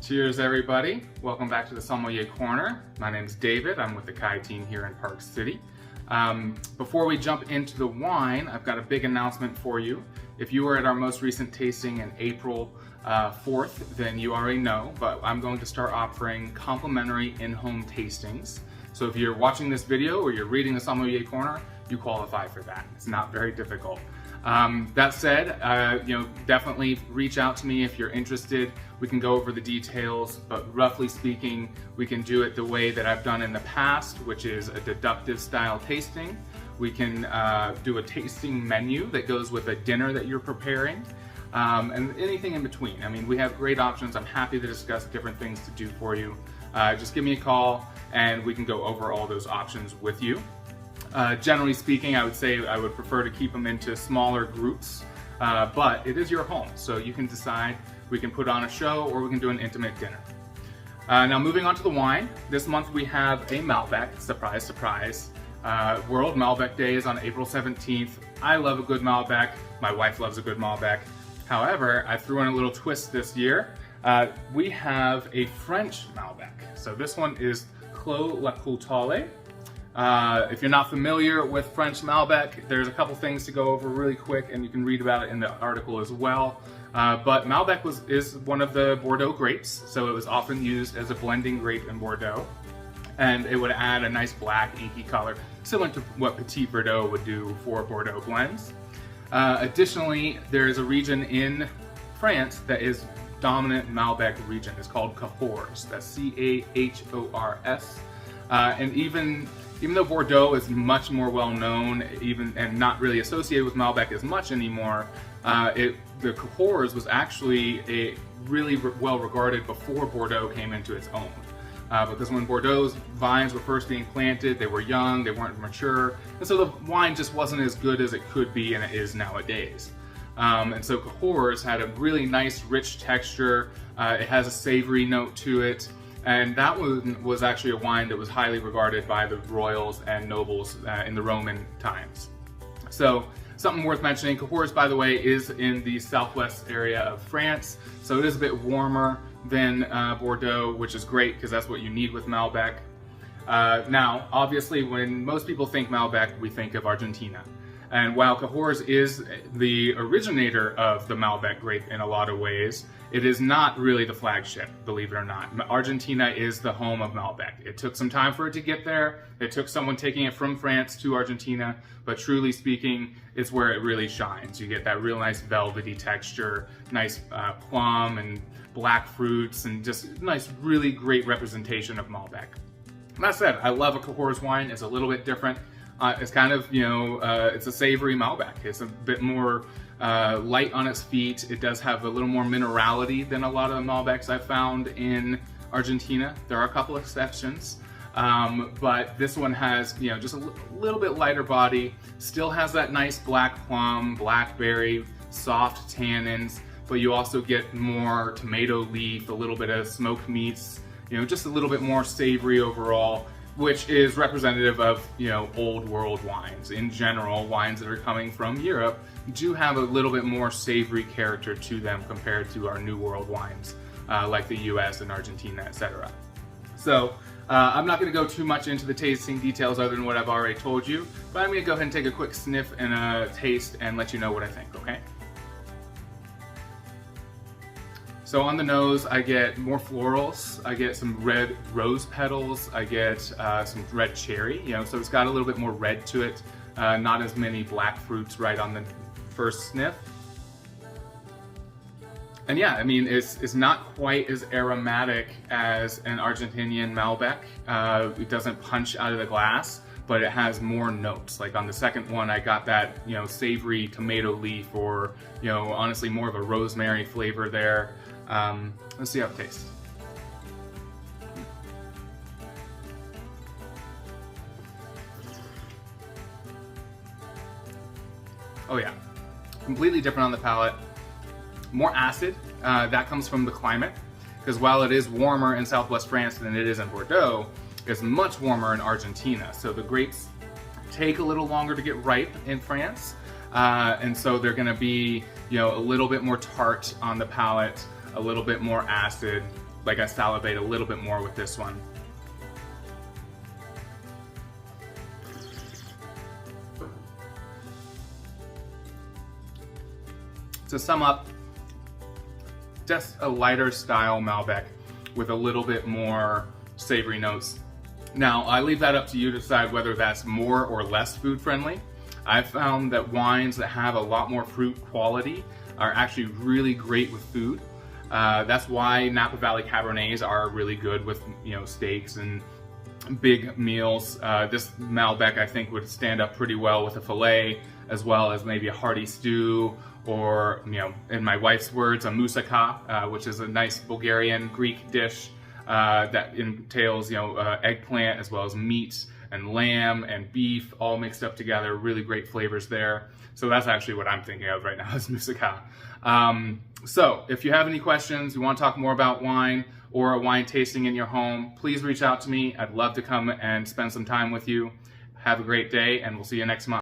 Cheers, everybody. Welcome back to the Sommelier Corner. My name is David. I'm with the Keye team here in Park City. Before we jump into the wine, I've got a big announcement for you. If you were at our most recent tasting in April 4th, then you already know, but I'm going to start offering complimentary in-home tastings. So if you're watching this video or you're reading the Sommelier Corner, you qualify for that. It's not very difficult. That said, definitely reach out to me if you're interested. We can go over the details, but roughly speaking, we can do it the way that I've done in the past, which is a deductive style tasting. We can do a tasting menu that goes with a dinner that you're preparing, and anything in between. I mean, we have great options. I'm happy to discuss different things to do for you. Just give me a call and we can go over all those options with you. Generally speaking, I would say I would prefer to keep them into smaller groups, but it is your home, so you can decide. We can put on a show or we can do an intimate dinner. Now moving on to the wine, this month we have a Malbec, surprise, surprise. World Malbec Day is on April 17th. I love a good Malbec, my wife loves a good Malbec. However, I threw in a little twist this year. We have a French Malbec. So this one is Clos La Coutale. If you're not familiar with French Malbec, there's a couple things to go over really quick, and you can read about it in the article as well. But Malbec is one of the Bordeaux grapes, so it was often used as a blending grape in Bordeaux. And it would add a nice black, inky color, similar to what Petit Verdot would do for Bordeaux blends. Additionally, there is a region in France that is dominant Malbec region. It's called Cahors. That's C-A-H-O-R-S. And even though Bordeaux is much more well known, and not really associated with Malbec as much anymore, the Cahors was actually really well regarded before Bordeaux came into its own. Because when Bordeaux's vines were first being planted, they were young, they weren't mature, and so the wine just wasn't as good as it could be and it is nowadays. And so Cahors had a really nice, rich texture. It has a savory note to it. And that one was actually a wine that was highly regarded by the royals and nobles in the Roman times. So something worth mentioning, Cahors, by the way, is in the southwest area of France. So it is a bit warmer than Bordeaux, which is great because that's what you need with Malbec. Now, obviously, when most people think Malbec, we think of Argentina. And while Cahors is the originator of the Malbec grape in a lot of ways, it is not really the flagship, believe it or not. Argentina is the home of Malbec. It took some time for it to get there. It took someone taking it from France to Argentina, but truly speaking, it's where it really shines. You get that real nice velvety texture, nice plum and black fruits, and just nice, really great representation of Malbec. That said, I love a Cahors wine. It's a little bit different. It's kind of, it's a savory Malbec. It's a bit more light on its feet. It does have a little more minerality than a lot of the Malbecs I've found in Argentina. There are a couple exceptions, but this one has, just a little bit lighter body, still has that nice black plum, blackberry, soft tannins, but you also get more tomato leaf, a little bit of smoked meats, just a little bit more savory overall, which is representative of, old world wines. In general, wines that are coming from Europe do have a little bit more savory character to them compared to our New World wines, like the US and Argentina, etc. So, I'm not gonna go too much into the tasting details other than what I've already told you, but I'm gonna go ahead and take a quick sniff and a taste and let you know what I think, okay? So on the nose, I get more florals, I get some red rose petals, I get some red cherry, so it's got a little bit more red to it, not as many black fruits right on the first sniff. And yeah, I mean, it's not quite as aromatic as an Argentinian Malbec. It doesn't punch out of the glass, but it has more notes. Like on the second one, I got that, savory tomato leaf or, honestly more of a rosemary flavor there. Let's see how it tastes. Oh yeah, completely different on the palate. More acid, that comes from the climate, because while it is warmer in southwest France than it is in Bordeaux, it's much warmer in Argentina. So the grapes take a little longer to get ripe in France, and so they're gonna be, a little bit more tart on the palate, a little bit more acid, like I salivate a little bit more with this one. To sum up, just a lighter style Malbec with a little bit more savory notes. Now, I leave that up to you to decide whether that's more or less food friendly. I've found that wines that have a lot more fruit quality are actually really great with food. That's why Napa Valley Cabernets are really good with, steaks and big meals. This Malbec, I think, would stand up pretty well with a filet, as well as maybe a hearty stew, or, in my wife's words, a moussaka, which is a nice Bulgarian Greek dish that entails, eggplant as well as meat and lamb and beef all mixed up together. Really great flavors there. So that's actually what I'm thinking of right now is moussaka. So if you have any questions, you want to talk more about wine or a wine tasting in your home, please reach out to me. I'd love to come and spend some time with you. Have a great day, and we'll see you next month.